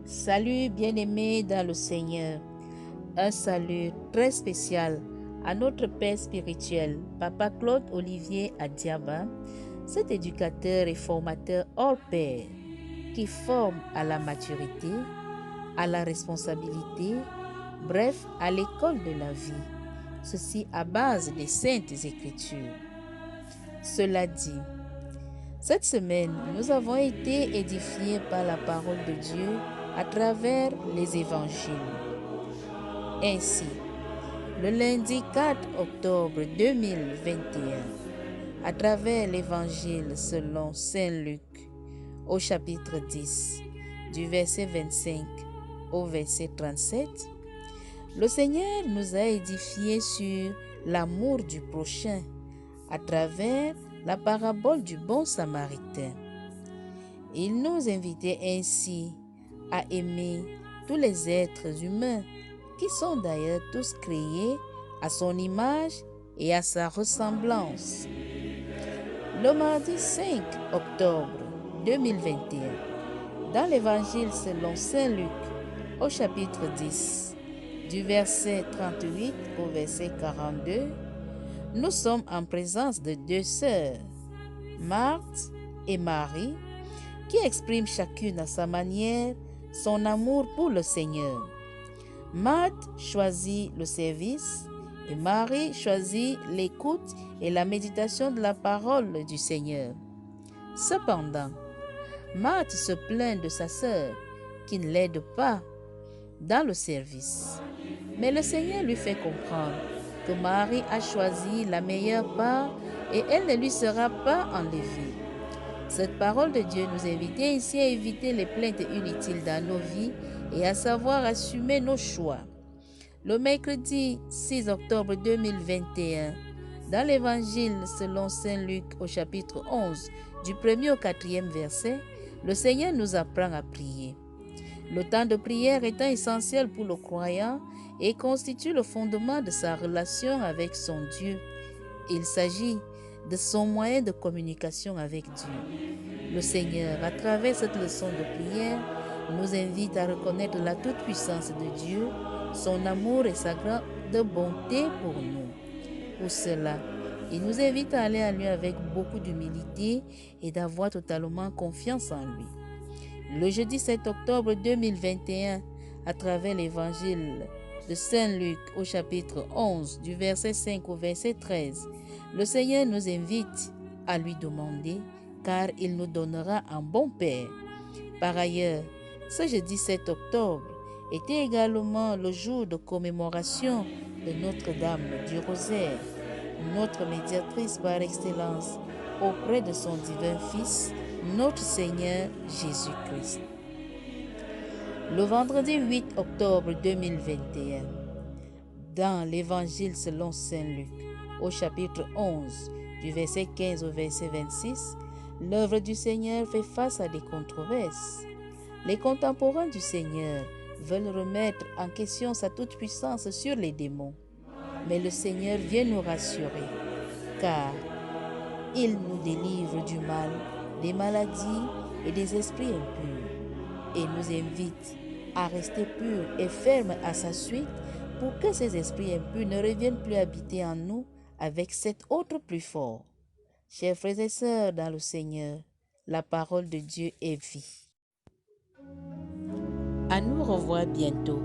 Salut bien-aimés dans le Seigneur. Un salut très spécial à notre Père spirituel, Papa Claude Olivier Adiaba, cet éducateur et formateur hors pair qui forme à la maturité, à la responsabilité, bref, à l'école de la vie. Ceci à base des Saintes Écritures. Cela dit, cette semaine, nous avons été édifiés par la parole de Dieu à travers les évangiles. Ainsi, le lundi 4 octobre 2021, à travers l'évangile selon Saint Luc, au chapitre 10, du verset 25 au verset 37, le Seigneur nous a édifiés sur l'amour du prochain à travers la parabole du bon samaritain. Il nous invitait ainsi à aimer tous les êtres humains qui sont d'ailleurs tous créés à son image et à sa ressemblance. Le mardi 5 octobre 2021, dans l'évangile selon Saint Luc, au chapitre 10, du verset 38 au verset 42, nous sommes en présence de deux sœurs, Marthe et Marie, qui expriment chacune à sa manière son amour pour le Seigneur. Marthe choisit le service et Marie choisit l'écoute et la méditation de la parole du Seigneur. Cependant, Marthe se plaint de sa sœur qui ne l'aide pas dans le service. Mais le Seigneur lui fait comprendre que Marie a choisi la meilleure part et elle ne lui sera pas enlevée. Cette parole de Dieu nous invite ainsi à éviter les plaintes inutiles dans nos vies et à savoir assumer nos choix. Le mercredi 6 octobre 2021, dans l'évangile selon Saint Luc au chapitre 11, du 1er au 4e verset, le Seigneur nous apprend à prier. Le temps de prière étant essentiel pour le croyant et constitue le fondement de sa relation avec son Dieu. Il s'agit de son moyen de communication avec Dieu. Le Seigneur, à travers cette leçon de prière, nous invite à reconnaître la toute-puissance de Dieu, son amour et sa grande bonté pour nous. Pour cela, il nous invite à aller à lui avec beaucoup d'humilité et d'avoir totalement confiance en lui. Le jeudi 7 octobre 2021, à travers l'évangile de Saint Luc au chapitre 11, du verset 5 au verset 13, le Seigneur nous invite à lui demander, car il nous donnera un bon Père. Par ailleurs, ce jeudi 7 octobre était également le jour de commémoration de Notre-Dame du Rosaire, notre médiatrice par excellence auprès de son divin Fils, notre Seigneur Jésus-Christ. Le vendredi 8 octobre 2021, dans l'Évangile selon Saint Luc, au chapitre 11, du verset 15 au verset 26, l'œuvre du Seigneur fait face à des controverses. Les contemporains du Seigneur veulent remettre en question sa toute-puissance sur les démons. Mais le Seigneur vient nous rassurer, car il nous délivre du mal, des maladies et des esprits impurs, et nous invite à rester purs et fermes à sa suite pour que ces esprits impurs ne reviennent plus habiter en nous avec cet autre plus fort. Chers frères et sœurs dans le Seigneur, la parole de Dieu est vie. À nous revoir bientôt